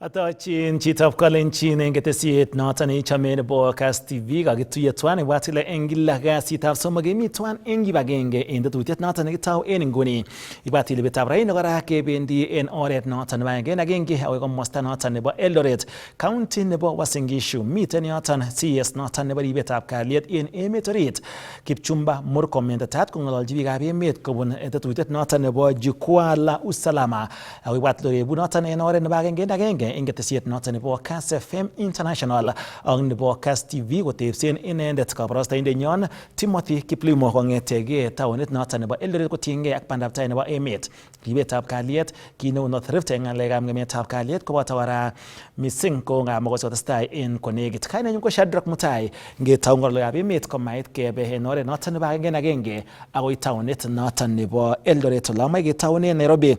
Atochin chitab Kalenjin eng ketesiet noton neichome nebo Kass TV kakituiyo tuan ibwat ile eng kila kasitab somok kemi tuan eng kibagenge eng tetutiet noton nekitou en inguni. Ibwat ile betab raini kora kebendi en oret noton nebo agenge akoi komosta noton nebo Eldoret, county nebo Uasin Gishu. Miten yoton CS noton nebo ribetab kalyet en emet orit, Kipchumba Murkomen tetat kong'ololchi biikab emet kobun tetutiet noton nebo jukwaa la usalama. Ako ibwat ile rebu noton en oret nebo agenge eng ketesiet noton nebo Kass FM International ak nebo Kass TV kotebsen inendet kabarastoindenyon Timothy Kiplimo kong'etege taonit noton nebo Eldoret kotiengei ak bandaptai nebo emet, ribetab kalyet, kit neu North Rift eng ng'alekab ng'emetab kalyet koboto kora missing ko ng'amakos kotestai en konekit. Kainenyun ko Shadrack Mutai, ngetau ng'alekab emet komait kebe en oret noton nebo agenge akoi taonit noton nebo Eldoret. Olamoe ketaunen Nairobi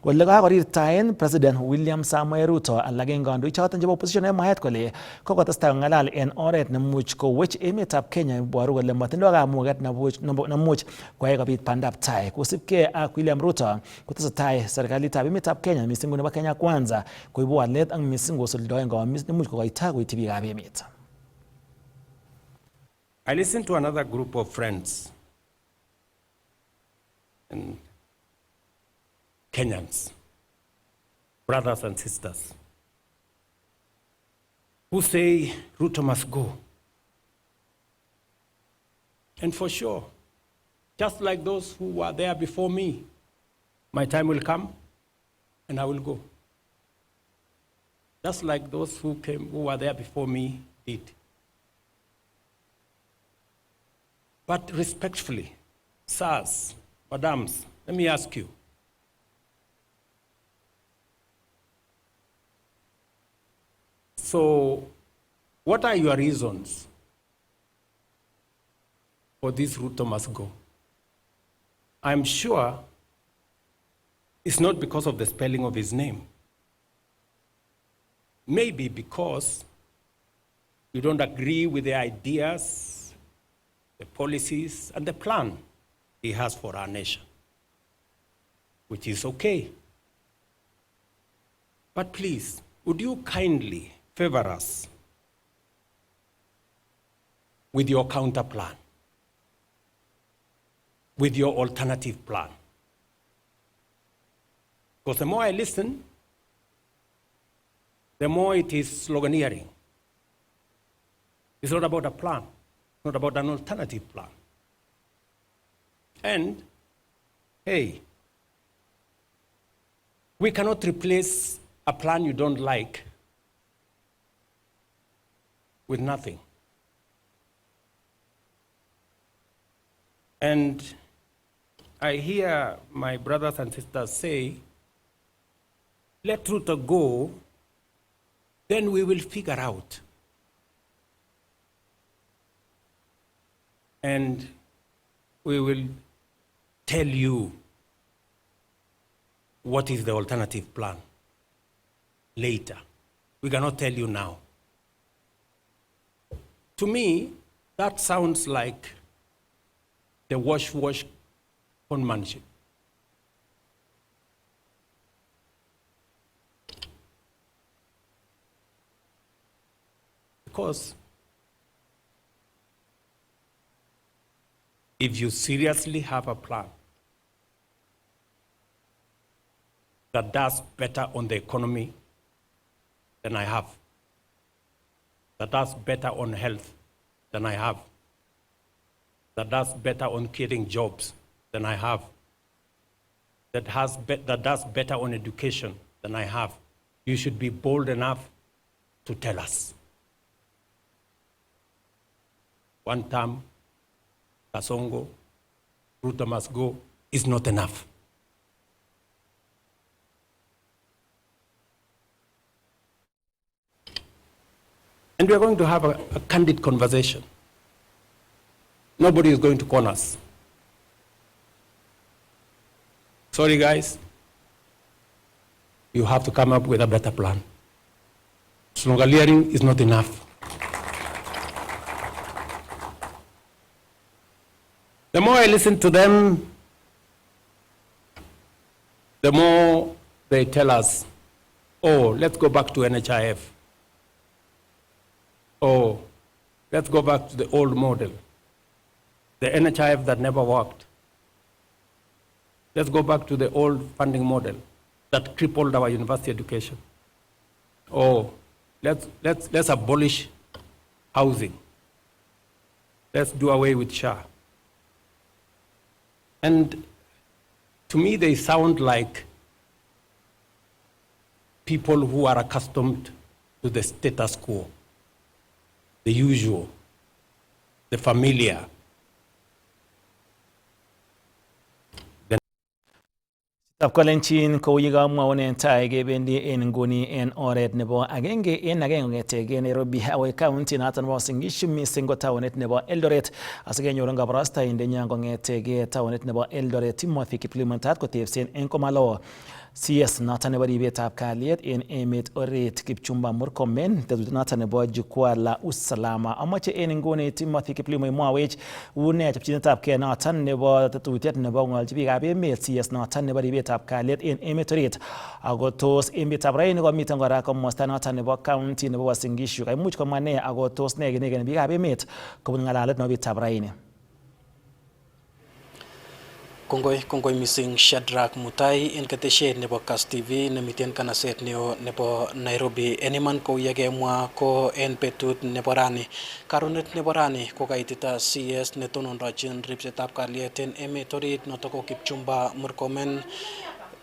ole kakorirtaen President William Samoei Ruto alak eng kandoichoton chebo opposition en mwaet kole kokotestai kong'alal en oret nemuch kowech emetab Kenya, iboru kole matindoi kamuget nemuch koyai kobit bandaptai. Kosibgei ak William Ruto kotesetai serikalitab emetab Kenya missing ko nebo Kenya Kwanza koibu walet ak missing kosuldoen kaomis nemuch kokoita koityi biikab emet. I listened to another group of friends and Kenyans, brothers and sisters, who say Ruto must go. And for sure, just like those who were there before me, my time will come and I will go. Just like those who were there before me did. But respectfully, sirs, madams, let me ask you, so, what are your reasons for this Ruto must go? I'm sure it's not because of the spelling of his name. Maybe because you don't agree with the ideas, the policies, and the plan he has for our nation, which is okay. But please, would you kindly favor us with your counter plan, with your alternative plan? Because the more I listen, the more it is sloganeering. It's not about a plan, it's not about an alternative plan. And, hey, we cannot replace a plan you don't like with nothing. And I hear my brothers and sisters say, let Ruto go, then we will figure out. And we will tell you what is the alternative plan later. We cannot tell you now. To me, that sounds like the wash conmanship. Because if you seriously have a plan that does better on the economy than I have, that does better on health than I have, that does better on creating jobs than I have, that does better on education than I have, you should be bold enough to tell us. One term, Kasongo, Ruto must go, is not enough. And we are going to have a candid conversation. Nobody is going to corner us. Sorry, guys. You have to come up with a better plan. Sloganeering is not enough. The more I listen to them, the more they tell us Oh, let's go back to NHIF. Oh, let's go back to the old model, the NHIF that never worked. Let's go back to the old funding model that crippled our university education. Oh, let's abolish housing. Let's do away with SHA. And to me, they sound like people who are accustomed to the status quo, the usual, the familiar. Kolenchin ko yikamwaune tai kebendi en nguni en oret nebo agenge en agenge kong'etege Nairobi away county noton nebo Singishu missing ko taonit nebo Eldoret asikenyoru kabarastaindenyon kong'etege taonit nebo Eldoret Timothy Kiplimontat kotebsen en komalo CS noton nebo ribetab kalyet en emet orit Kipchumba Murkomen tetut noton nebo jukwaa la usalama amoche en nguni Timothy Kiplimo imwawech une chopchinetab kee noton nebo tetutiet nebo ng'olchi biikab emet CS noton nebo ribetab kalyet en emet orit ako tos emetab raini komiten kora komosta noton nebo county nebo Uasin Gishu kaimuch komwa ne ako tos ne kinegen biikab emet kobun ng'alalet nebo biikab raini. Kongoi missing Shadrack Mutai en ketesiet nebo Kass TV nemiten kanaset neo nebo Nairobi. En iman kou yekemwa ko en betut nebo rani. Karonet nebo rani ko kaitita CS netonondochin ripsetab kalyet en emet orit noto ko Kipchumba Murkomen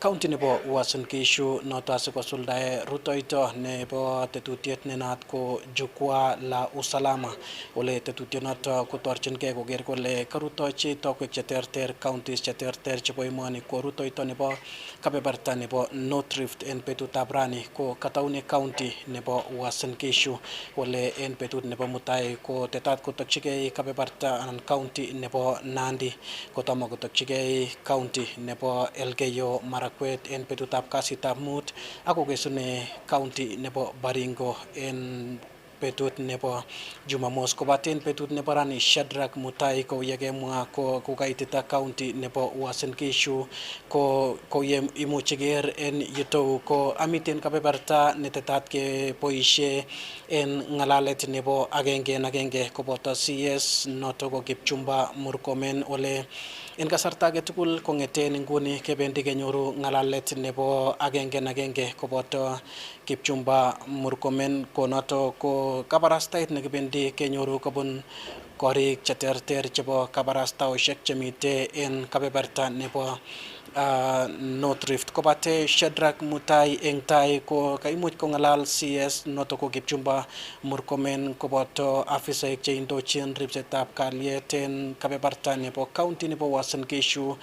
county nebo Uasin Gishu noto asikosuldae rutoito nebo tetutiet nenaat ko jukwaa la usalama ole tetutiet noto kotorchingei koker kole karutochi tokwek cheterter counties cheterter chebo emoni ko rutoito nebo kebeberta nebo North Rift en betutab rani ko kataune county nebo Uasin Gishu ole en betut nebo mutai ko tetat kotokchigei kebeberta anan county nebo Nandi kotomo kotokchigei county nebo Elgeyo Marakwet en betutab kasitab mut ako kesune county nebo Baringo en betut nebo Jumamos kobaten betut nebo rani Shadrack Mutai kou yekemwa ko kaitita county nebo Uasin Gishu ko imuchi ker en yutou ko amiten kebeberta netetat keboishe en ng'alalet nebo agenge en agenge koboto CS noto ko Kipchumba Murkomen ole en kasarta age tugul kong'eten nguni kebendi kenyoru ng'alalet nebo agenge en agenge koboto Kipchumba Murkomen ko noto ko kabarastait nekibendi kenyoru kobun korik cheterter chebo kabarastaoshek chemite en kebeberta nebo North Rift kobate Shadrack Mutai eng tai ko kaimuch kong'alal CS noto ko Kipchumba Murkomen koboto afisaek cheindochin ripsetab kalyet en kebeberta nebo county nebo Uasin Gishu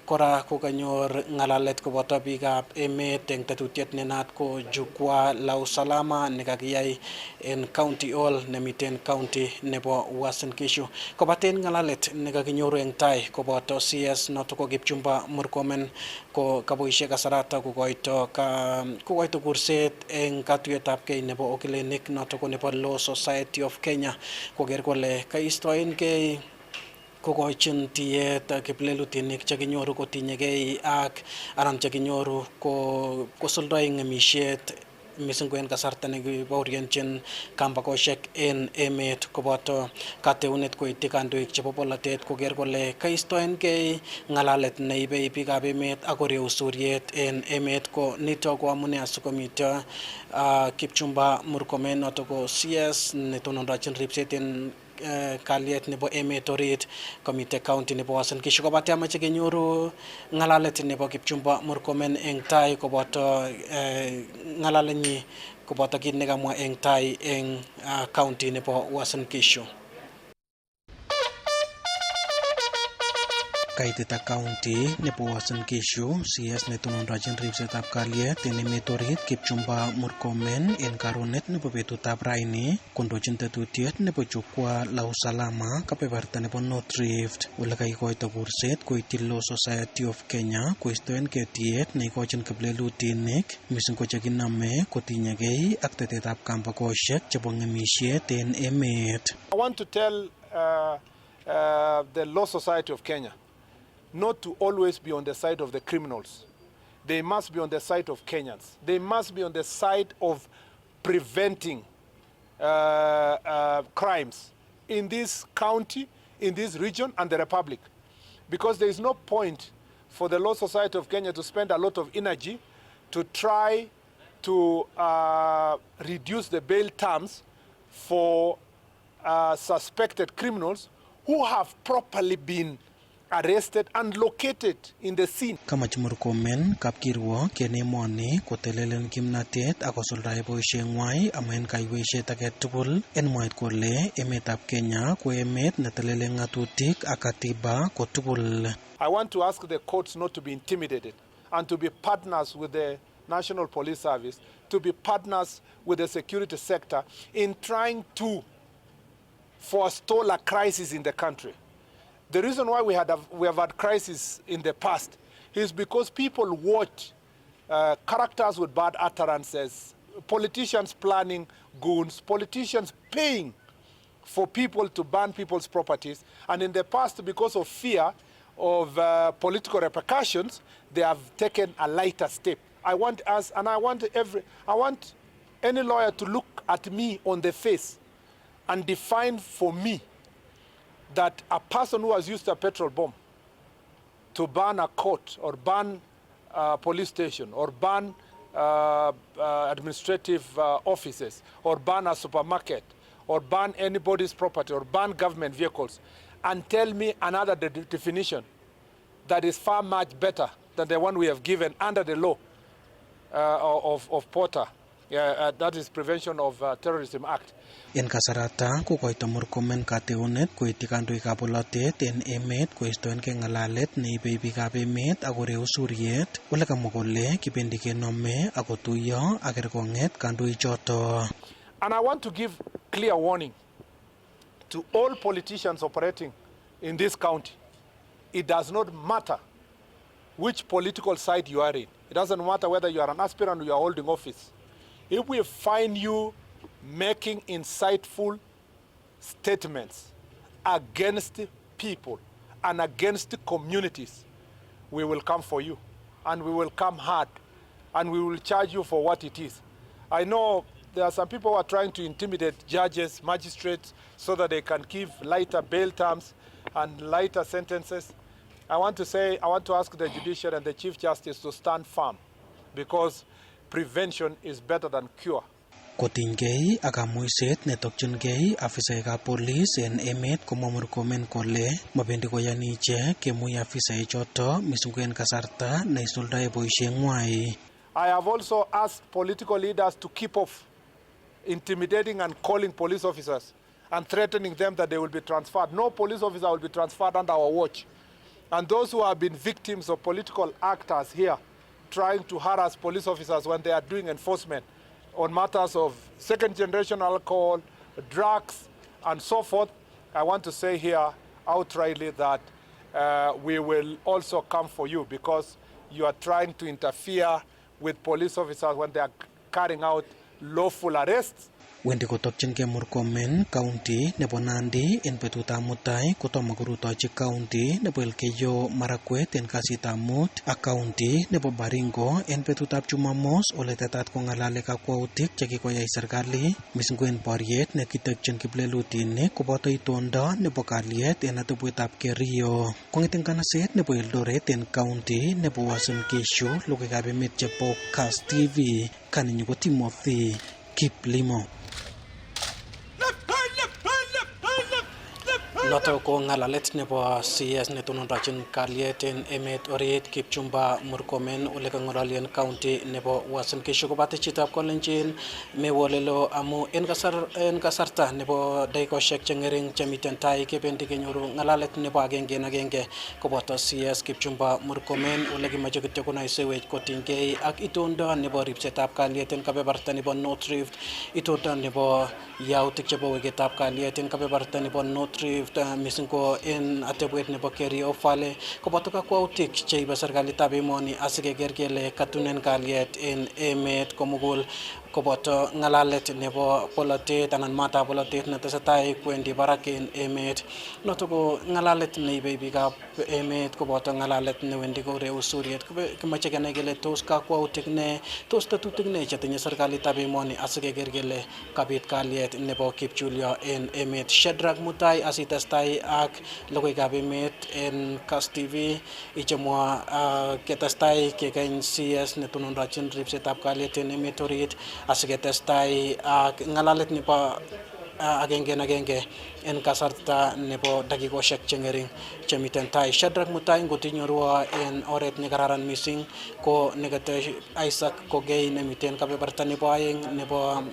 kora ko kanyor ng'alalet koboto biikab emet eng tetutiet nenaat ko jukwaa la usalama nekakiyai en county hall nemiten county nebo Uasin Gishu kobaten ng'alalet nekakinyoru eng tai koboto CS noto ko Kipchumba Murkomen ko kaboishe kasarata kokoito kurset eng katuiyetabgei nebo okilenik noto ko nebo Law Society of Kenya koker kole kaistoengei kokochin tiyet kiplelutinik chekinyoru kotinyegei ak anan chekinyoru kosuldoi ng'emishet missing ko en kasarta nekibaorionchin kambakoshek en emet koboto kateunet koityi kandoik chebo bolotet koker kole kaistoengei ng'alalet neibei biikab emet ak koreu suryet en emet ko nito ko amune asikomito Kipchumba Murkomen noto ko CS netonondochin ripset en kalyet nebo emet orit komite county nebo Uasin Gishu kobate amache kenyoru ng'alalet nebo Kipchumba Murkomen eng tai koboto ng'alalenyi koboto kit nekamwa eng tai eng county nebo Uasin Gishu. Kaitita county nebo Uasin Gishu CS netonondochin ripsetab kalyet en emet orit Kipchumba Murkomen en karonet nebo betutab raini kondochin tetutiet nebo jukwaa la usalama kebeberta nebo North Rift ole kakikoito kurset koityi Law Society of Kenya koistoen ketiet neikochin kiplelutinik missing ko chekinome kotinyegei ak tetetab kambakoshek chebo ng'emishet en emet. I want to tell the Law Society of Kenya not to always be on the side of the criminals. they must be on the side of Kenyans. They must be on the side of preventing crimes in this county, in this region, and the Republic. Because there is no point for the Law Society of Kenya to spend a lot of energy to try to reduce the bail terms for suspected criminals who have properly been arrested and located in the scene. Kamach Murkomen kapkirwo kenemoni kotelelen kimnatet akosuldae boisieng'wai amen kaiweisiet age tugul en mwaet kole emetab Kenya ko emet netelele ng'atutik ak katiba ko tugul. I want to ask the courts not to be intimidated and to be partners with the National Police Service, to be partners with the security sector in trying to forestall a crisis in the country. The reason why we have had crisis in the past is because people watch characters with bad utterances, politicians planning goons, politicians paying for people to burn people's properties, and in the past, because of fear of political repercussions, they have taken a lighter step. I want any lawyer to look at me on the face and define for me that a person who has used a petrol bomb to burn a court or burn a police station or burn administrative offices or burn a supermarket or burn anybody's property or burn government vehicles and tell me another definition that is far much better than the one we have given under the law of Porter. That is Prevention of Terrorism Act. En kasarata kokoito Murkomen kateunet koiti kandoikab bolotet en emet koistoengei ng'alalet neibe biikab emet akoreu suriet ole kamwa kole kibendi kenome akotuiyo ak kerkong'et kandoichoto. And I want to give clear warning to all politicians operating in this county. It does not matter which political side you are in. It doesn't matter whether you are an aspirant or you are holding office. If we find you making insightful statements against people and against communities, we will come for you and we will come hard and we will charge you for what it is. I know there are some people who are trying to intimidate judges, magistrates, so that they can give lighter bail terms and lighter sentences. I want to ask the judiciary and the Chief Justice to stand firm because prevention is better than cure. Kotinygei ak kamuiset netokchingei afisaekab polis en emet komwa Murkomen kole mabendi koyani ichek kemui afisaichoto mising ko en kasarta neisuldae boisieng'wai. I have also asked political leaders to keep off intimidating and calling police officers and threatening them that they will be transferred. No police officer will be transferred under our watch. And those who have been victims of political actors here trying to harass police officers when they are doing enforcement on matters of second-generation alcohol, drugs, and so forth, I want to say here outrightly that we will also come for you because you are trying to interfere with police officers when they are carrying out lawful arrests. Wendi kotokchingei Murkomen county nebo Nandi en betutab mutai kotomo korutochi county nebo Elgeyo Marakwet en kasitab mut ak county nebo Baringo en betutab Jumamos ole tetat kong'alale kakwautik chekikoyai serikali mising ko en boriet nekitekyin kiplelutinik koboto itondo nebo kalyet en atebwetab Kerio. Kong'eten kanaset nebo Eldoret en county nebo Uasin Gishu, logoiwekab emet chebo Kass TV, kaninyu ko Timothy Kiplimo. Noto ko ng'alalet nebo CS netonondochin kalyet en emet orit Kipchumba Murkomen ole kang'ololien county nebo Uasin Gishu kobate chitab kolenjin mewolelo amu en kasarta nebo dakikoshek cheng'ering chemiten tai kebendi kenyoru ng'alalet nebo agenge en agenge koboto CS Kipchumba Murkomen ole kimache kityo konoisewech kotinygei ak itondo nebo ripsetab kalyet en kebeberta nebo North Rift, itondo nebo yautik chebo weketab kalyet en kebeberta nebo North Rift mising ko en atebwet nebo Kerio Valley koboto kakwautik cheibe serikalitab emoni asikeker kele katunen kalyet en emet komugul koboto ngalalet nebo polotet anan mata polotet netesetai kwendi barak en emet. Noto ko ngalalet neibe biikab emet koboto ngalalet newendi koreu suriet. Kimache kenai kele tos kakwautik ne, tos tetutik ne chetinye serikalitab emoni asikeker kele kabit kalyet nebo kipchulyo en emet. Shadrack Mutai asitestai ak logoiwekab emet en Kass TV ichemwa ketestai kekeny CS netonondochin ripsetab kalyet en emet orit asiketestai ak ngalalet nebo agenge en agenge en kasarta nebo dakikoshek chengering chemiten tai. Shadrack Mutai ngotinyorwa en oret nekararan mising ko nekete Isaac Kogei nemiten kebeberta nebo aeng nebo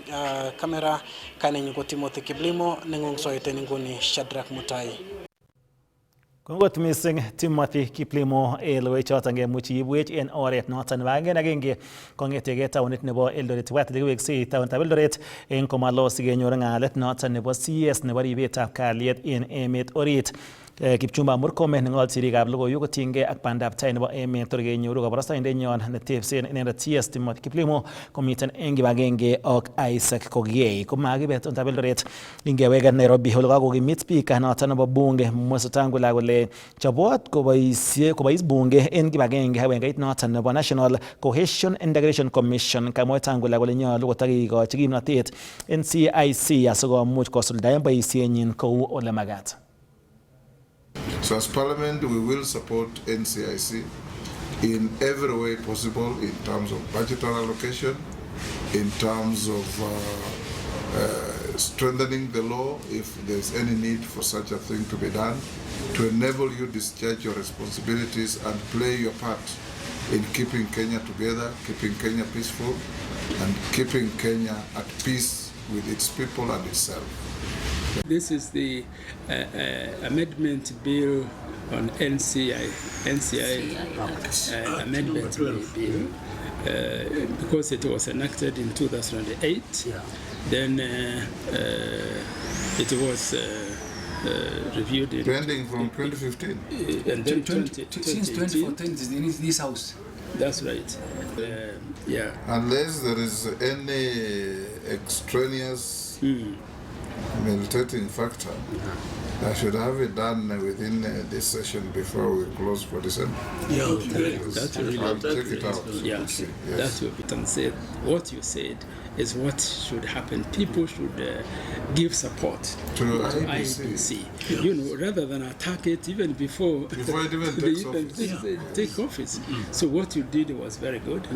kamera. Kanenyu ko Timothy Kiblimo nengungsoit en inguni Shadrack Mutai. Kongot missing Timothy Kiplimo logoichoton kemuchi ibwech en oret noton nebo agenge kongetege taonit nebo Eldoret. Wat leweksei taonitab Eldoret en komalo sigenyor ng'alet noton nebo CS nebo ribetab kalyet en emet orit. Kipchumba Murkomen neng'olchi riikab logoiwek kotinygei ak bandaptai nebo emet tor kenyoru kabarastoindenyon netebsen inendet CS Timothy Kiplimo komiten en kibagenge ak Isaac Kogei. Komakibe taonitab Eldoret ingeweke Nairobi ole kakokimit speaker noton nebo bunge Moses Wetangula kole chobot kobois bunge en kibagenge ak wengeit noton nebo National Cohesion Integration Commission. Kamwa Wetangula kole nyolu kotakikochi kimnotet NCIC asikomuch kosuldaen boisienyin kou ole magat. So as Parliament, we will support NCIC in every way possible in terms of budgetary allocation, in terms of strengthening the law if there's any need for such a thing to be done, to enable you discharge your responsibilities and play your part in keeping Kenya together, keeping Kenya peaceful, and keeping Kenya at peace with its people and itself. This is the amendment bill on NCI amendment bill because it was enacted in 2008. Yeah. Then it was reviewed in pending from 2015. And then since 2014 in this house. That's right. Yeah. Unless there is any extraneous militating factor, I should have it done within this session before we close for December. Yeah, that's really I'll check it out. Yeah, Yes. that's what Peter said. What you said is what should happen. People should give support to IEBC. Yes. You know, rather than attack it even before it even takes office. Take office. So what you did was very good.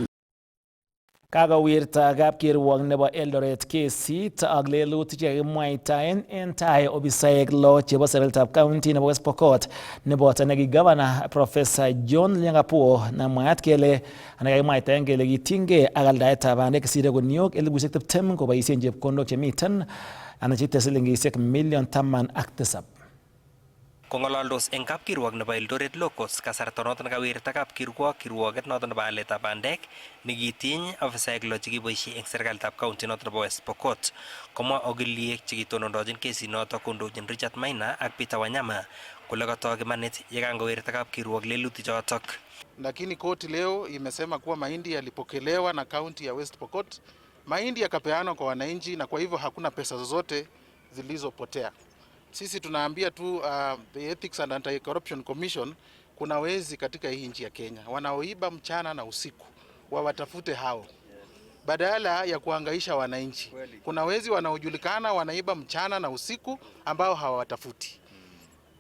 Kakawirta kapkirwok nebo Eldoret kesit ak lelutik chekakimwaitaen en tai ofisaek lo chebo serikalitab county nebo West Pokot neboto neki Governor Professor John Nyang'apuo namwaat kele kakimwaitaen kele kitinygei ak aldaetab bandek kesire kuniok 20,000 koboisien chepkondok chemiten anan cheite silingisiek million 17. Kong'ololdos eng kapkirwok nebo Eldoret Locus kasarta noton kawirta kapkirwok kirwoket noton nebo aletab bandek nekitiny ofisaek lo chekiboisie eng serikalitab county noton nebo West Pokot. Komwa ogiliek chekitonondochin kesit noton kondochin Richard Maina ak Peter Wanyama kole katok imanit yekangowirta kapkirwok lelutik chotok. Lakini koti leo imesema kuwa mahindi yalipokelewa na kaunti ya West Pokot, mahindi yakapeanwa kwa wananchi na kwa hivyo hakuna pesa zozote zilizopotea. Sisi tunaambia tu the Ethics and Anti-Corruption Commission kuna wezi katika hii nchi ya Kenya wanaoiba mchana na usiku, wawatafute hao badala ya kuhangaisha wananchi. Kuna wezi wanaojulikana wanaiba mchana na usiku ambao hawatafuti.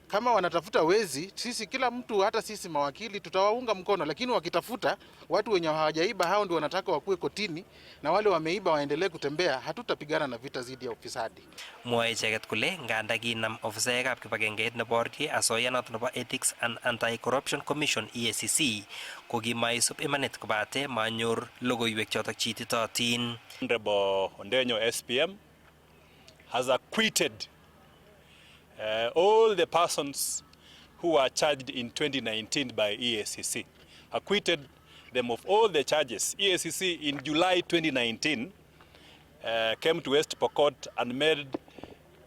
Kama wanatafuta wezi, sisi kila mtu, hata sisi mawakili tutawaunga mkono, lakini wakitafuta watu wenye hawajaiba, hao ndio wanataka wakuwe kotini na wale wameiba waendelee kutembea, hatutapigana na vita zidi ya ufisadi. Mwae icheket kole nganda kinam ofisaekab kibagengeit neborye asoya noton nebo Ethics and Anti-Corruption Commission EACC kokimaisub imanit kobate manyor logoiwek chotok chititotin. Honorable Ondenyo SPM has acquitted all the persons who were charged in 2019 by EACC, acquitted them of all the charges. EACC in July 2019 came to West Pokot and made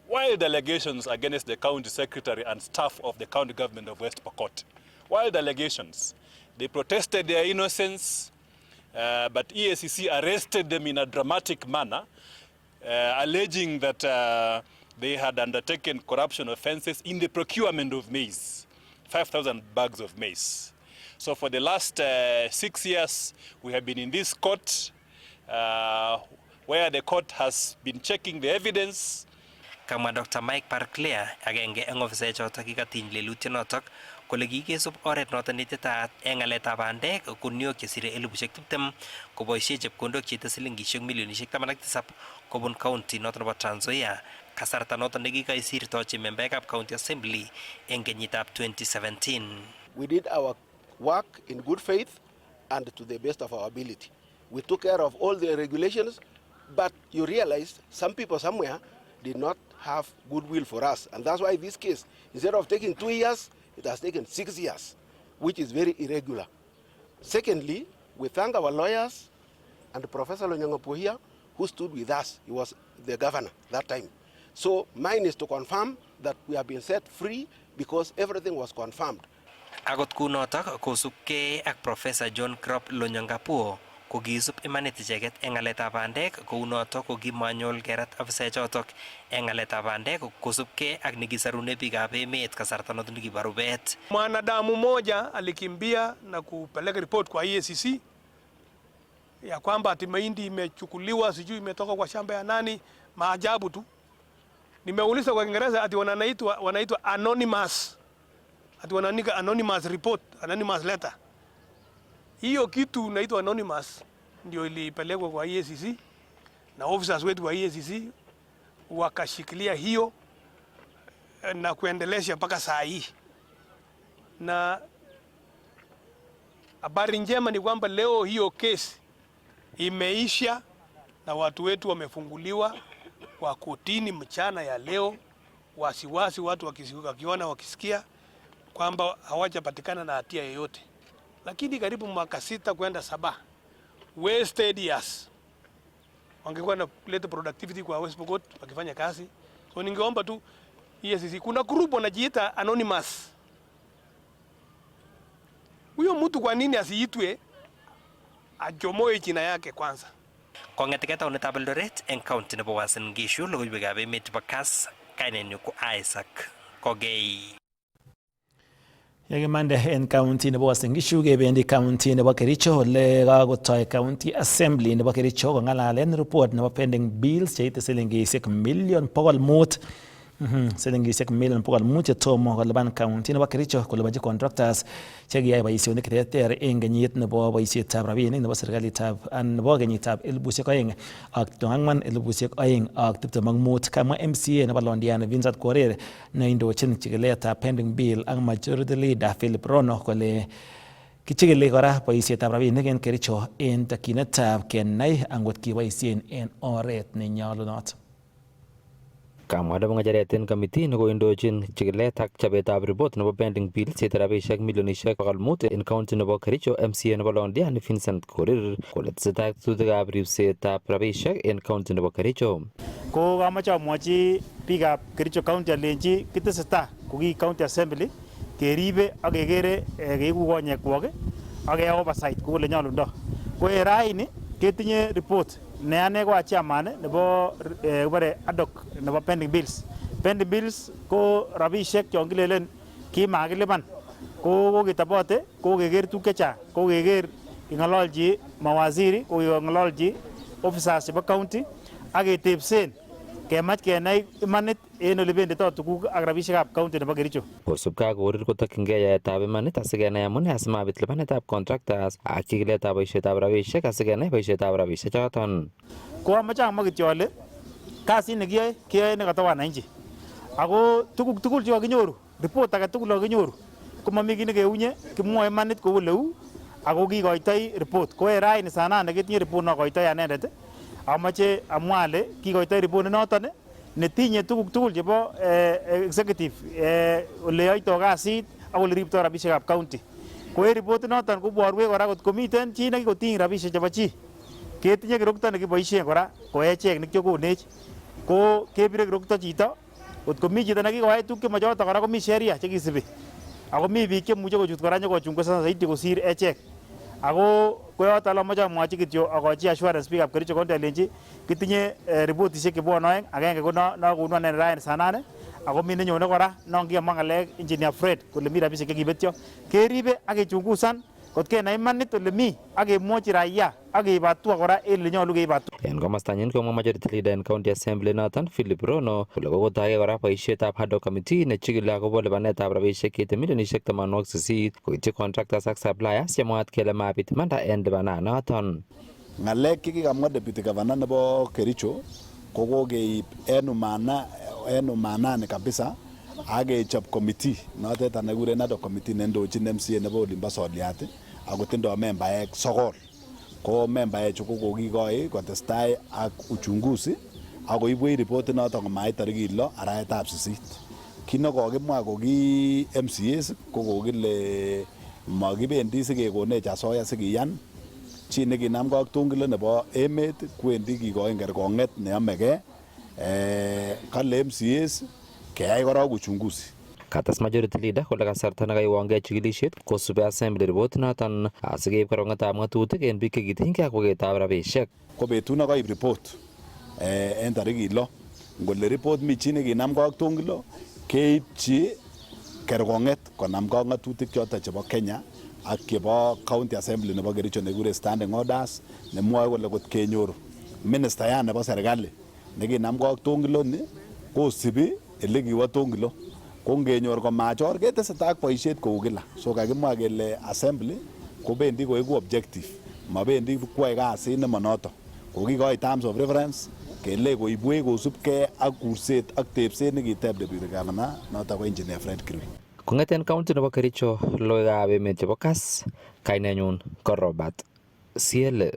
wild allegations against the county secretary and staff of the county government of West Pokot. Wild allegations. They protested their innocence. but EACC arrested them in a dramatic manner, alleging that they had undertaken corruption offenses in the procurement of maize, 5,000 bags of maize. So for the last 6 years, we have been in this court, where the court has been checking the evidence. Kamwa Dr. Mike Parclair, agenge eng ofisa chotok kikatiny lelutiet notok, kole kikesub oret notok netitaat eng ng'aletab bandek kuniok chesire 20,000 koboisie chepkondok cheite silingishek milionishek 17 kobun county notok nebo Trans Nzoia, kasarta notok nekikaisirtochi membeekab county assembly eng kenyitab 2017. We did our work in good faith and to the best of our ability. We took care of all the regulations, but you realize some people somewhere did not have goodwill for us. And that's why this case, instead of taking 2 years, it has taken 6 years, which is very irregular. Secondly, we thank our lawyers and Professor Lonyangopo here, who stood with us. He was the governor that time. So mine is to confirm that we have been set free because everything was confirmed. Agot kunotok kosubkei ak Professor John Crop Lonyangapuo kokisub imanit icheket eng ng'aletab bandek kounotok kokimanyol kerat afisaechotok eng ng'aletab bandek kosubkei ak nekisarune biikab emet kasarta notok nekibo rubet. Mwanadamu mmoja alikimbia na kupeleka report kwa EACC ya kwamba ati mahindi imechukuliwa, sijui imetoka kwa shamba ya nani. Maajabu tu. Nimeuliza kwa Kiingereza ati wanaitwa anonymous. Ati wanaandika anonymous report, anonymous letter. Hiyo kitu inaitwa anonymous ndio ilipelekwa kwa EACC na officers wetu wa EACC wakashikilia hiyo na kuendelesha mpaka saa hii. Na habari njema ni kwamba leo hiyo kesi imeisha na watu wetu wamefunguliwa kwa kotini mchana ya leo. Wasiwasi watu wakiona wakisikia kwamba hawajapatikana na hatia yoyote. Lakini karibu mwaka 6 kwenda 7 wasted years wangekuwa na kuleta productivity kwa West Pokot wakifanya kazi. So ningeomba tu EACC, kuna group wanajiita anonymous. Huyo mtu kwa nini asiitwe ajomoe jina yake kwanza? Kong'eteke taonitab Eldoret eng county nebo Uasin Gishu, logoiwekab emet chebo Kass, kainenyu ko Isaac Kogei. Yakimande en county nebo Uasin Gishu kebendi county nebo Kericho ole kakotoi county assembly nebo Kericho kong'alalen report nebo pending bills cheite silingishek million 500 silingishek million 500 chetomo kolipan county nebo Kericho kolipanchi contractors chekiyai boisionik cheterter eng kenyit nebo boisietab rabinik nebo serikalitab nebo kenyitab 2004 ak 2025. Kamwa MCA nebo Londiani Vincent Korir neindochin chikiletab pending bill ak majority leader Philip Rono kole kichikili kora boisietab rabinik en Kericho en takyinetab kenai angot kiboisien en oret nenyolunot. Kamwa nebo ng'echeret en committee nekoindochin chikilet ak chobetab report nebo pending bills cheite rabisiek milionishek 500 en county nebo Kericho, MCA nebo Londiani Vincent Korir kole tesetai tetutikab ripsetab rabisiek en county nebo Kericho. Ko kamoche amwochi biikab Kericho county alenji kitesetai ko ki county assembly keribe ak kekere keiku konyekwok ak keyai oversight kou ole nyolundo. Ko en raini ketinye report ne ane ko chairman nebo kibore ad hoc nebo pending bills. Pending bills ko rabisiek chon kilelen kimakilipan ko kokitabote ko keker tuguk chechang, ko keker ing'ololji mawaziri, ko keng'ololji officers chebo county ak ketebsen kemach kenai imanit en ole benditoo tuguk ak rabisiekab county nebo Kericho. Kosubkei ak Korir kotokyingei yaetab imanit asikenai amune asimabit lipanetab contractors ak chikiletab boisietab rabisiek asikenai boisietab rabisiechoton. Ko amoche amwa kityo ale kasit nekiyoe keyoe nekata wananchi. Ako tuguk tugul chekokinyoru, report age tugul nekokinyoru komami kiy nekeunye, kimwoe imanit kou leu ako kikoitoi report. Ko en raini saa 8 ketinye report nokoitoi anendet. Amoche amwa ale kikoitoi report noton netinye tuguk tugul chebo executive ole yoitoi kasit ak ole riptoi rabisiekab county. Ko en report noton koborwech kora kot komiten chi nekikotiny rabisiek chebo chi, ketinye kirokto nekiboisien kora ko echek nekiokonech. Ko kebire kirokto chito, kot komi chito nekikoyai tuguk chemochoton kora komi sheria chekisibi. Ako mi biik chemuche kochut kora nyokochungusan zaidi kosir echek. Ako koyoto alamoche amwochi kityo akochi assurance biikab Kericho County alenji kitinye ripotisiek chebwone oeng, agenge ko nakonu ane raini sanane, ako mi nenyone kora non kiyamwa ng'alek engineer Fred kole mi rabisiek chekibetyo. Keribe ak kechungusan kot kenai imanit ole mi ak kemwochi raia ak keib hatua kora ele nyolu keib hatua. En komostanyin komwa majority leader en county assembly noton Philip Rono kole kokotoige kora boisietab ad hoc committee nechigili akobo lipanetab rabisiek cheite milionisiek 80 koityi contractors ak suppliers chemwaat kele mabit imanda en lipananoton. Ng'alek chekikamwa deputy governor nebo Kericho ko kokeib en umanani kabisa ak kechop committee notet nekikuren ad hoc committee nendochin MCA nebo olimbo Soliat ako tindoi membaek 9. Ko membaek chu kokikoi kotestai ak uchunguzi ako ibwech ripotit noton komait tarikit 6 arawetab 8. Kit nekokimwa ko ki MCAs ko kokile makibendi sikekonech asoya sikiyan chi nekinamgei ak tungilo nebo emet kwendi kikoin kerkong'et neyomegei. Kale MCAs keyai korok uchunguzi. Kates majority leader kole kasarta nekaiwongei chikilisiet kosubi assembly report noton asikeib korong'etab ng'atutik en biik chekitinygei ak bugetab rabisiek. Ko betut nekoib report en tarikit 6 ngole report mi chi nekinamgei ak tungilo keibchi kerkong'et konamgei ak ng'atutik choton chebo Kenya ak chebo county assembly nebo Kericho nekikuren standing orders nemwoe kole kot kenyoru ministayat nebo serikali nekinamgei ak tungilo ni kosibi ele kiwo tungilo. Ko ngenyor komachor ketesetai ak boisiet kou kila. So kakimwa kele assembly kobendi koeku objective, mabendi koyoe kasit nemonoto. Kokikoi terms of reference kele koibwech kosubkei ak kurset ak tepset nekiteb deputy governor noto ko engineer Fred Kirui. Kong'eten county nebo Kericho, logoiwekab emet chebo Kass, kainenyun ko Robert Siele.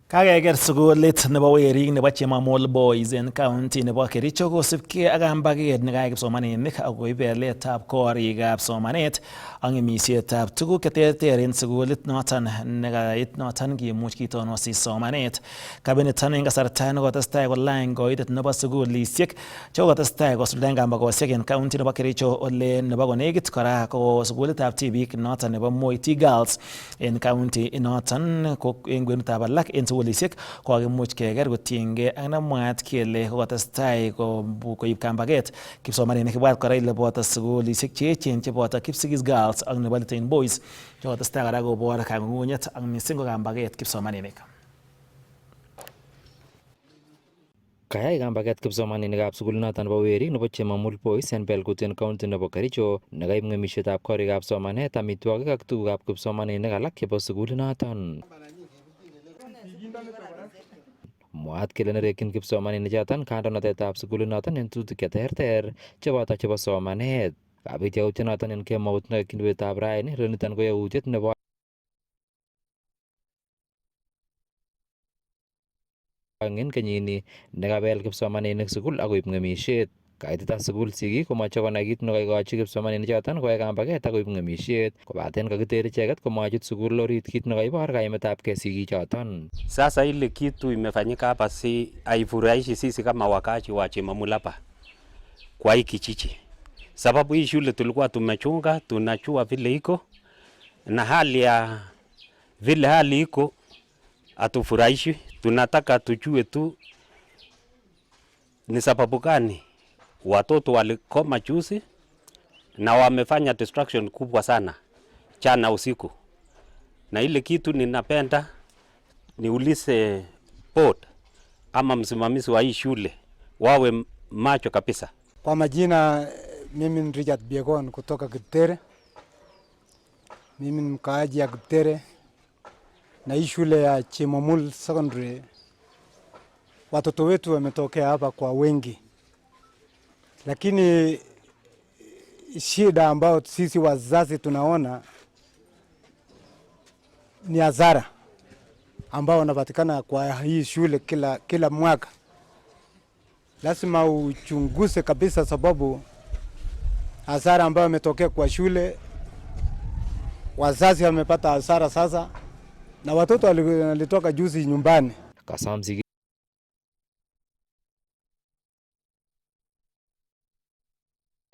Kakeker sukulit nebo werik nebo Chemamol Boys en county nebo Kericho kosubkei ak kambaget nekayai kipsomaninik akoib beletab korikab somanet ak ng'emisietab tuguk cheterter en sukulit noton nekait noton kimuch kitonosi somanet. Kabiniton en kasarta nekotestai kolany koitet nebo sukulisiek chekotestai kosuldaen kambakosiek en county nebo Kericho ole nebo konekit kora ko sukulitab tibik noton nebo Moi Girls en county noton ko en kwenutab alak en sukulisiek kokimuch keker kotiengei ak nemwaat kele kokotestai koib kambaget kipsomaninik. Kibwat kora ile boto sukulisiek cheechen cheboto Kipsigis Girls ak nebo Litein Boys chekotestai kora kobor kang'ung'unyet ak missing ko kambaget kipsomaninik. Kayai kambaget kipsomaninikab sukulinoton nebo werik nebo Chemamul Boys en Belgut en county nebo Kericho nekaib ng'emisietab korikab somanet, amitwogik ak tugukab kipsomaninik alak chebo sukulinoton. Mwaat kele nerekyin kipsomaninik choton kandoinatetab sukulinoton en tuguuk cheterter cheboto chebo somanet. Kabit yautiet noton en kemout nekakyin betutab raini, niton ko yautiet nebo en kenyini nekabel kipsomaninik sukul akoib ng'emisiet. Kaititab sukul sigik komoche konai kit nekoikochi kipsomaninik choton koyai kambaget akoib ng'emisiet, kobaten kakiter icheket komachut sukul orit, kit nekaibor kaimetabgei sigik choton. Sasa ile kitu imefanyika hapa si haifurahishi sisi kama wakaaji wa Chemamul hapa kwa hii kijiji, sababu hii shule tulikuwa tumechunga, tunajua vile iko na hali iko hatufurahishi. Tunataka tujue tu ni sababu gani watoto walikoma juzi na wamefanya destruction kubwa sana jana usiku. Na ile kitu ninapenda niulize board ama msimamizi wa hii shule wawe macho kabisa. Kwa majina, mimi ni Richard Biegon kutoka Kiptere. Mimi ni mkaaji ya Kiptere. Na hii shule ya Chemamul Secondary, watoto wetu wametokea hapa kwa wengi. Lakini shida ambayo sisi wazazi tunaona ni hasara ambao wanapatikana kwa hii shule kila mwaka. Lazima uchunguze kabisa, sababu hasara ambayo imetokea kwa shule, wazazi wamepata hasara sasa, na watoto walitoka juzi nyumbani. Kasamsi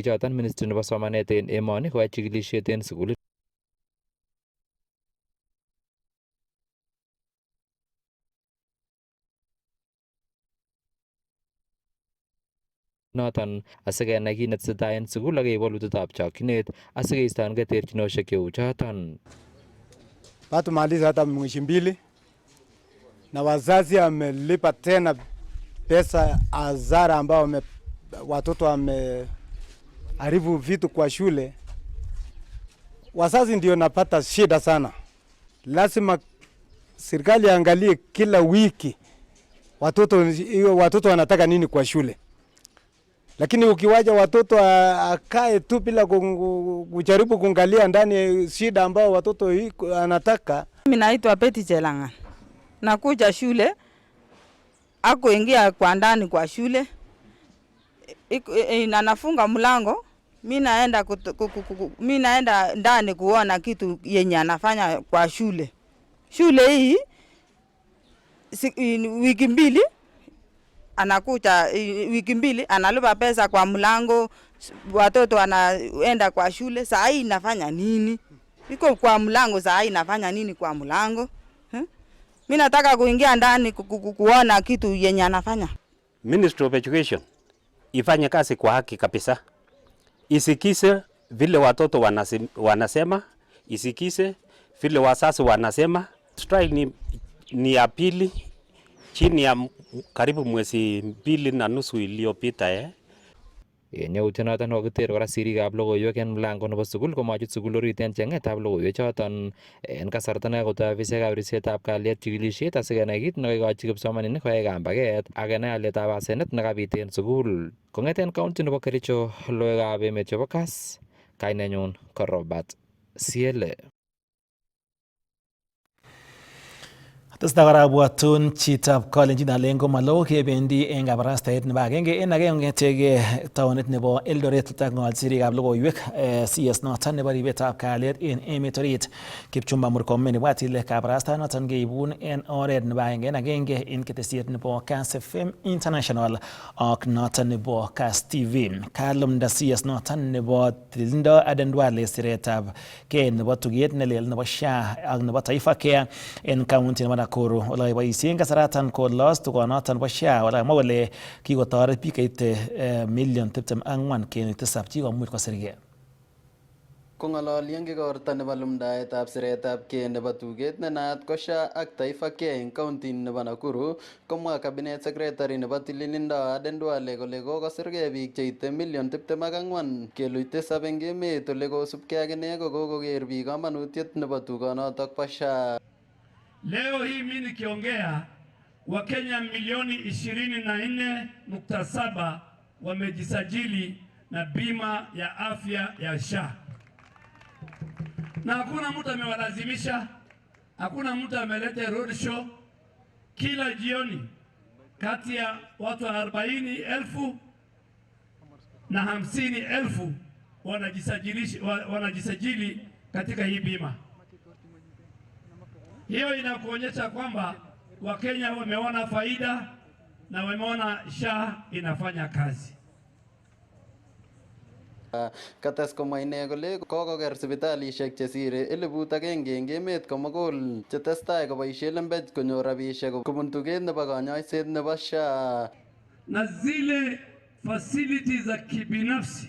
choton ministry nebo somanet en emoni koyai chikilisiet en sukulit noton asikenai kit netesetai en sukul ak keib walutietab chokchinet asikeistoengei terchinoshek cheu choton. Tumaliza hata mwezi mbili na wazazi wamelipa tena pesa azara ambao watoto wameharibu vitu kwa shule. Wazazi ndio napata shida sana. Lazima serikali angalie kila wiki watoto wanataka nini kwa shule. Lakini ukiwaja watoto akae tu bila kujaribu kuangalia ndani shida ambao watoto anataka. Mimi naitwa Betty Chelanga. Nakuja shule, akuingia kwa ndani kwa shule, nafunga mlango, mimi naenda ndani kuona kitu yenye anafanya kwa shule. Shule hii wiki mbili anakuja, wiki mbili analipa pesa kwa mlango, watoto wanaenda kwa shule. Saa hii inafanya nini? Iko kwa mlango, saa hii inafanya nini kwa mlango? Mimi nataka kuingia ndani kuona kitu yenye anafanya. Ministry of Education ifanye kazi kwa haki kabisa. Isikise vile watoto wanasema, isikise vile wazazi wanasema. Strike ni ya pili chini ya karibu mwezi 2.5 iliyopita. Yautyo noton kokiter kora sirikab logoiwek en mlango nebo sukul komachut sukul orit en chengetab logoiwek choton en kasarta nekakotoi ofisiekab ripsetab kalyet chikilisiet asikenai kit nekoikochi kipsomaninik koyai kambaget ak kenai alyetab asenet nekabit en sukul. Kong'eten kaunti nebo Kericho, logoiwekab emet chebo Kass, kainenyun ko Robert Siele. Testai kora abwatun chitab Kalenjin alen komalo kebendi en kabarastaet nebo agenge en kong'etege taonit nebo Eldoret takng'ol sirikab logoiwek CS noton nebo ribetab kalyet en emet orit Kipchumba Murkomen ibwat ile kabarastaet noton keibun en oret nebo agenge en ketesiet nebo Kass FM International ak noton nebo Kass TV. Kalumda CS noton nebo tililindo Aden Duale siretab ke nebo tuget nelel nebo SHA ak nebo Taifa Care en kaunti nebo Nakuru. Olai boisien kasaratan kolos tugonoton bo SHA olai mwa kole kikotoret biik koite million 24.7 chikomuch kosirgei. Kong'ololi en igorto nebo lumdaetab siretab ke nebo tuget ne naat ko SHA ak Taifa Care en kaunti nebo Nakuru, komwa cabinet secretary nebo tililindo Aden Duale kole kokosirgei biik cheite million 24.7 en emet ole kosubkei ak ine kokoker biik kamanutiet nebo tugonotok bo SHA. Leo hii mimi nikiongea Wakenya milioni 24.7 wamejisajili na bima ya afya ya SHA. Na hakuna mtu amewalazimisha, hakuna mtu ameleta road show. Kila jioni kati ya watu 40,000 na 50,000 wanajisajili katika hii bima. Hiyo inakuonyesha kwamba Wakenya wameona faida na wameona SHA inafanya kazi. Kates komwa ine kole kokoker sipitalishek chesire 1,000 en emet komugul chetestai koboisien lembech konyor rabisiek kobun tuget nebo kanyoiset nebo SHA. Na zile facilities za kibinafsi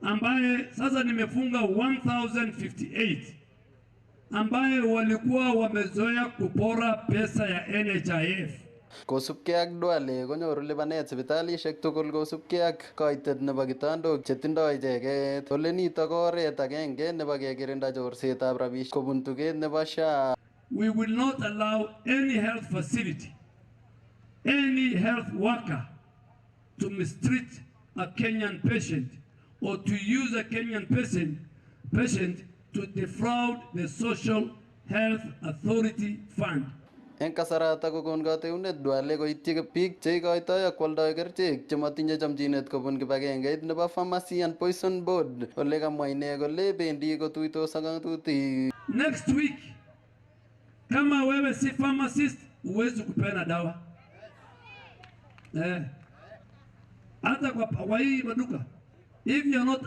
ambaye sasa nimefunga 1058 ambaye walikuwa wamezoea kupora pesa ya NHIF. Kosubkei ak Duale konyoru lipanet sipitalishek tugul kosubkei ak kaitet nebo kitandok chetindoi icheket. Ole nito ko oret agenge nebo kekirinda chorsetab rabisiek kobun tuget nebo SHA. We will not allow any health facility, any health worker to mistreat a Kenyan patient or to use a Kenyan patient to defraud the Social Health Authority Fund. En kasarata kokon kateunet Duale koityi biik cheikoitoi ak kwoldoi kerichek chematinye chomchinet kobun kibagengeit nebo Pharmacy and Poison Board. Ole kamwa ine kole bendi kotuitos ak ng'atutik. Next week, kama wewe si pharmacist, huwezi kupeana dawa. Hata kwa hii maduka. If you're not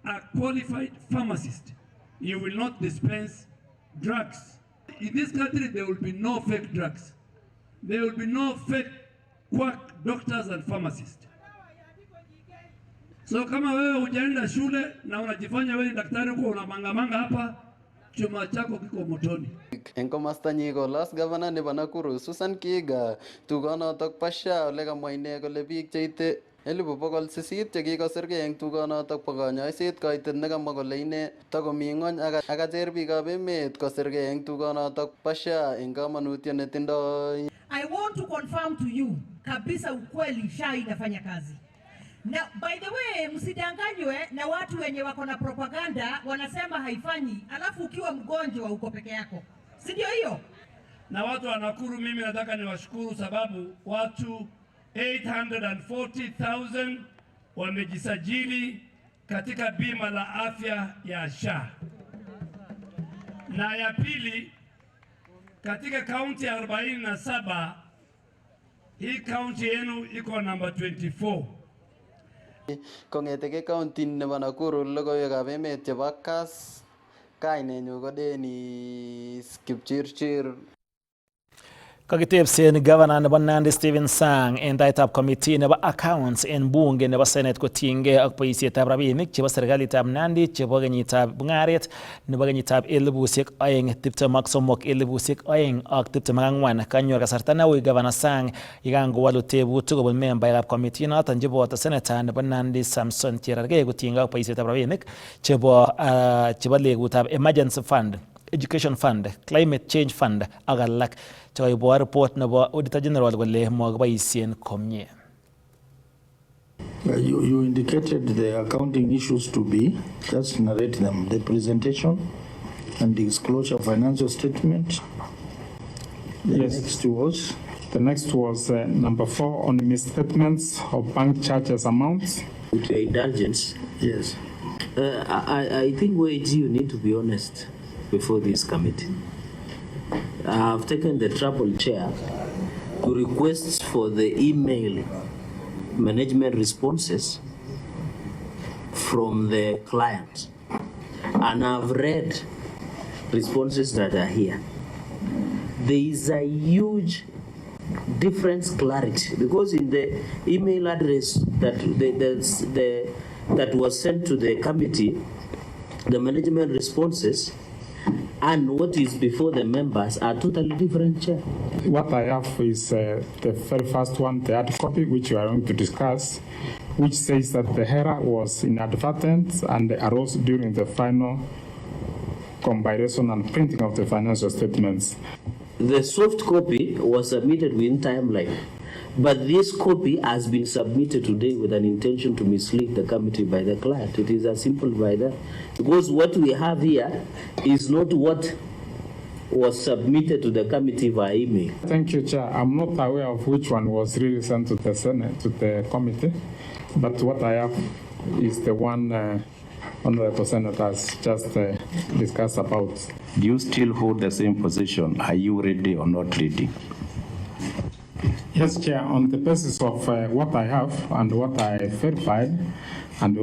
a qualified pharmacist, you will not dispense drugs. In this country, there will be no fake drugs. There will be no fake quack doctors and pharmacists. So kama wewe hujaenda shule na unajifanya wewe ni daktari kwa unamangamanga hapa, chuma chako kiko motoni. En komastanyi ko Last Governor nebo Nakuru Susan Kiiga tugonotok pasha ole kamwa ine kole biik cheite 800 chekikosirgei eng tugonotok bo konyoiset koitet nekamwa kole ine takomi ng'ony ak acher biikab emet kosirgei eng tugonotok pasha eng kamanutiet netindoi. I want to confirm to you kabisa ukweli SHA inafanya kazi. Na by the way, msidanganywe na watu wenye wako na propaganda wanasema haifanyi, alafu ukiwa mgonjwa uko peke yako. Si ndio hiyo? Na watu wa Nakuru mimi nataka niwashukuru sababu watu 840,000 wamejisajili katika bima la afya ya SHA. Na ya pili, katika kaunti ya 47, hii kaunti yenu iko namba 24. Kongeteke kaunti nebo Nakuru logoiwekab emet chebo Kass, kainenyu ko Dennis Kipchirchir. Kakitebsen Governor nebo Nandi Stephen Sang en taitab committee nebo accounts en bunge nebo Senate kotiengei ak boisietab rabinik chebo serikalitab Nandi chebo kenyitab Mungaret nebo kenyitab 2023-2024 kanyor kasarta neui Governor Sang yekangowalu tebutik kobun membaekab committee noton cheboto Senator nebo Nandi Samson Cherargei kotiengei ak boisietab rabinik chebo legutab emergency fund, education fund, climate change fund ak alak chekaiboa report nebo Auditor General kole mokiboisien komie. You indicated the accounting issues to be, just narrate them, the presentation and disclosure of financial statement. Yes. The next was number 4 on misstatements of bank charges amounts. With your indulgence, yes. I think you need to be honest before this committee. I've taken the trouble, Chair, to request for the email management responses from the client. And I've read responses that are here. There is a huge difference clarity because in the email address that was sent to the committee, the management responses and what is before the members are totally different, Chair. What I have is the very first one, the hard copy, which we are going to discuss, which says that the error was inadvertent and arose during the final compilation and printing of the financial statements. The soft copy was submitted within timeline, but this copy has been submitted today with an intention to mislead the committee by the client. It is as simple by that. Because what we have here is not what was submitted to the committee via email. Thank you, Chair. I'm not aware of which one was really sent to the Senate, to the committee, but what I have is the one Honorable Senator has just discussed about. Do you still hold the same position? Are you ready or not ready? Yes, Chair, on the basis of what I have and what I verified and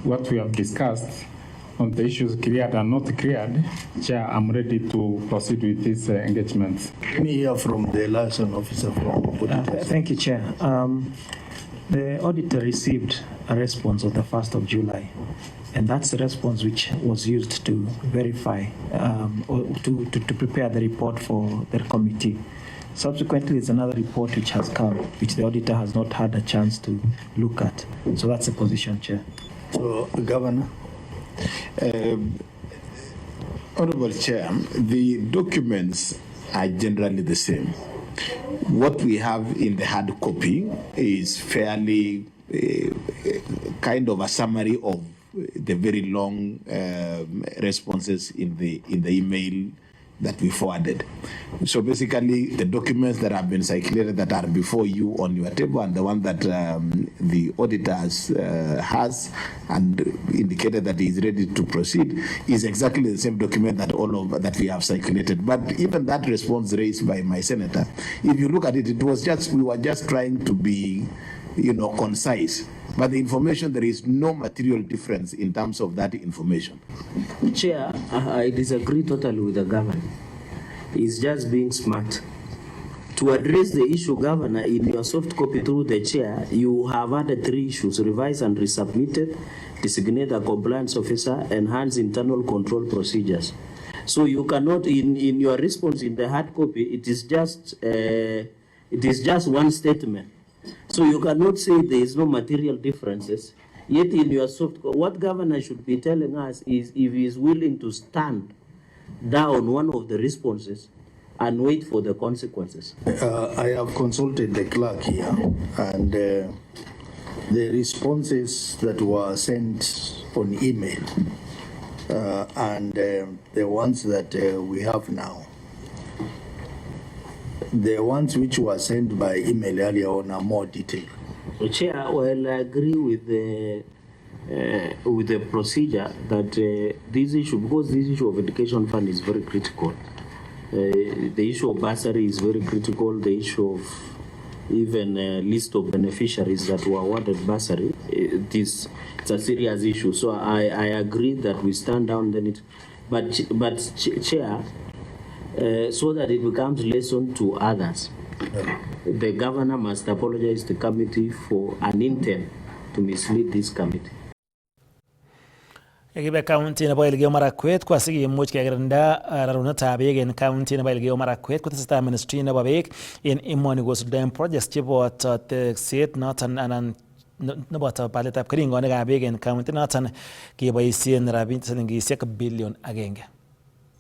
what we have discussed on the issues cleared and not cleared, Chair, I'm ready to proceed with this engagement. Let me hear from the liaison officer from Thank you, Chair. The auditor received a response on the 1st of July, and that's the response which was used to verify or to prepare the report for the committee. Subsequently, there's another report which has come, which the auditor has not had a chance to look at. So that's the position, Chair. So, Governor, Honorable Chair, the documents are generally the same. What we have in the hard copy is fairly kind of a summary of the very long responses in the email that we forwarded. So basically, the documents that have been circulated that are before you on your table and the one that the auditor has and indicated that he is ready to proceed is exactly the same document that that we have circulated. But even that response raised by my senator, if you look at it, we were just trying to be, concise. But the information, there is no material difference in terms of that information. Chair, I disagree totally with the governor. He's just being smart. To address the issue, Governor, in your soft copy through the chair, you have added 3 issues: revise and resubmitted, designate a compliance officer, enhance internal control procedures. So you cannot, in your response in the hard copy, it is just one statement. So you cannot say there is no material differences. Yet in your soft copy, what Governor should be telling us is if he is willing to stand down one of the responses and wait for the consequences. I have consulted the clerk here, and the responses that were sent on email and the ones that we have now, the ones which were sent by email earlier on are more detailed. Chair, well, I agree with the procedure that this issue, because this issue of education fund is very critical. The issue of bursary is very critical. The issue of even list of beneficiaries that were awarded bursary, it's a serious issue. So I agree that we stand down. But Chair, so that it becomes lesson to others, the Governor must apologize to the committee for an intent to mislead this committee. Egibe county nebo Elgeyo Marakwet kwa sikimuch kekirinda rarunetab beek en county nebo Elgeyo Marakwet kotesetai ministry nebo beek en emoni kosuldaen projects cheboto tekset noton anan neboto paletab keringonikab beek en county noton keboisien rabinik silingisiek billion 1.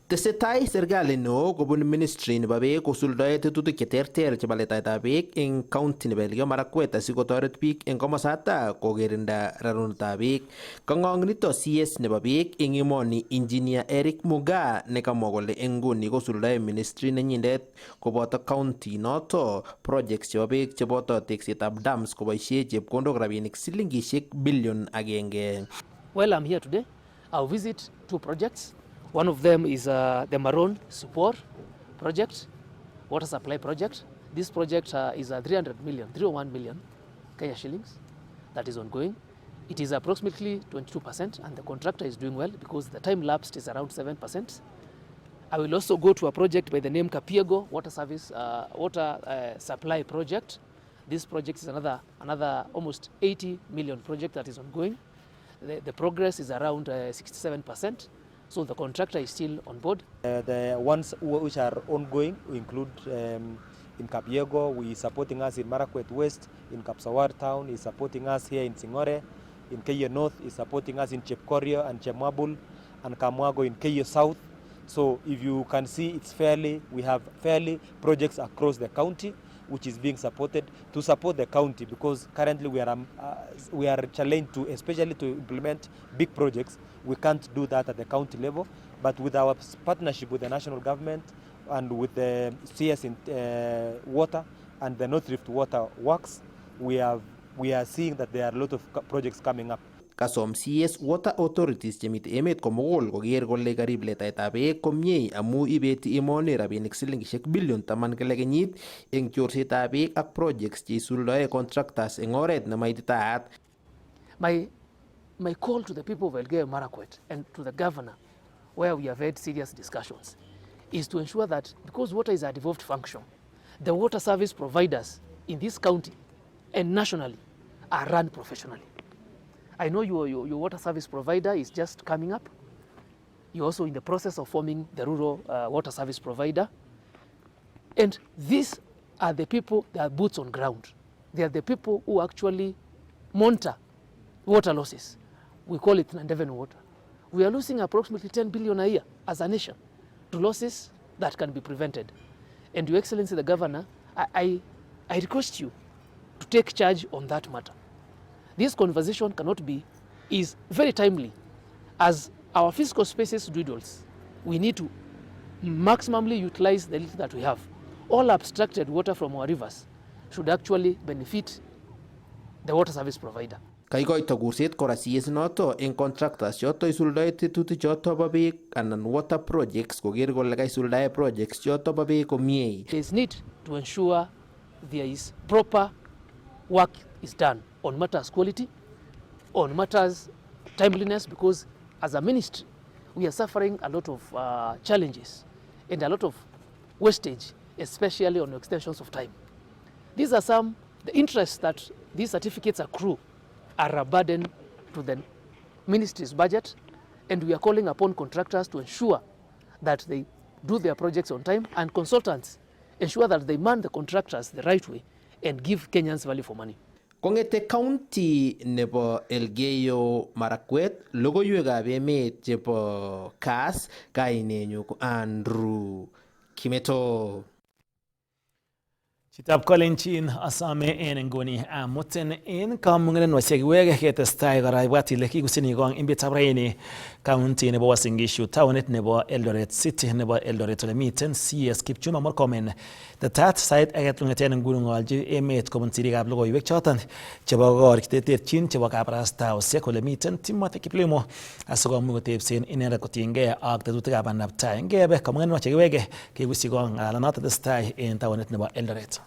Tesetai serikali neo kobun ministry nebo beek kosuldae tetutik cheterter chebo letaetab beek eng county nebo Elgeyo Marakwet asikotoret biik eng komosata kokerinda rarunetab beek. Kang'ong nito CS nebo beek eng emoni Engineer Eric Mugaa nekamwa kole eng nguni kosuldae ministry nenyindet koboto county noto projects chebo beek cheboto teksetab dams koboisie chepkondok rabinik silingisiek billion 1. Well, I'm here today. I'll visit 2 projects. One of them is the Maroon Support project, water supply project. This project is a 301 million Kenya shillings that is ongoing. It is approximately 22% and the contractor is doing well because the time lapsed is around 7%. I will also go to a project by the name Kapiego water supply project. This project is another almost 80 million project that is ongoing. The progress is around 67%. So the contractor is still on board. The ones which are ongoing include in Kapiego, we supporting us in Marakwet West, in Kapsawar Town, is supporting us here in Singore, in Keyo North, is supporting us in Chepkorio and Chemwabul, and Kamwago in Keyo South. So if you can see, we have fairly projects across the county which is being supported to support the county, because currently we are challenged to, especially to implement big projects. We can't do that at the county level, but with our partnership with the national government and with the CS in water and the North Rift Water Works, we are seeing that there are a lot of projects coming up. Kasom CS Water Authorities chemite emet komugul koker kole karib letaetab beek komie amu ibeti emoni rabinik silingisiek billion 10 kila kenyit eng chorsetab beek ak projects cheisuldoe contractors eng oret nemaititaat. My call to the people of Elgeyo Marakwet and to the governor, where we have had serious discussions, is to ensure that because water is a devolved function, the water service providers in this county and nationally are run professionally. I know your water service provider is just coming up. You're also in the process of forming the rural water service provider. And these are the people that are boots on ground. They are the people who actually monitor water losses. We call it Nandeven water. We are losing approximately 10 billion a year as a nation to losses that can be prevented. And Your Excellency the Governor, I request you to take charge on that matter. This conversation is very timely. As our physical spaces dwindles, we need to maximally utilize the little that we have. All abstracted water from our rivers should actually benefit the water service provider. Kaikoito kurset kora CS noto eng contractors choto isuldae tetutik choto bo beek anan water projects koker kole kaisuldae projects choto bo beek komie. There is need to ensure there is proper work is done on matters quality, on matters timeliness, because as a ministry we are suffering a lot of challenges and a lot of wastage especially on extensions of time. These are the interests that these certificates accrue are a burden to the ministry's budget, and we are calling upon contractors to ensure that they do their projects on time, and consultants ensure that they man the contractors the right way and give Kenyans value for money. Kongete county nebo Elgeyo Marakwet, logoiwekab emet chebo Kass, kainenyu ko Andrew Kimeto. Chitab Kolenjin asame en nguni amuten en kamung'et wasiek ketestai kora ibwat ile kikusini kong imbetab raini county nebo Uasin Gishu townit nebo Eldoret City nebo Eldoret ole miten CS Kipchumba Murkomen tetat sait agetung'eten nguni ng'olji emet kobun sirikab logoiwek choton chebo korik terterchin chebo kabarastaosiek ole miten Timothy Kiplimo asikomuch kotebsen inendet kotiengei ak tetutikab bandaptai ngebe kamung'et chekiwege kekusi kong ng'alanoto testai en townit nebo Eldoret.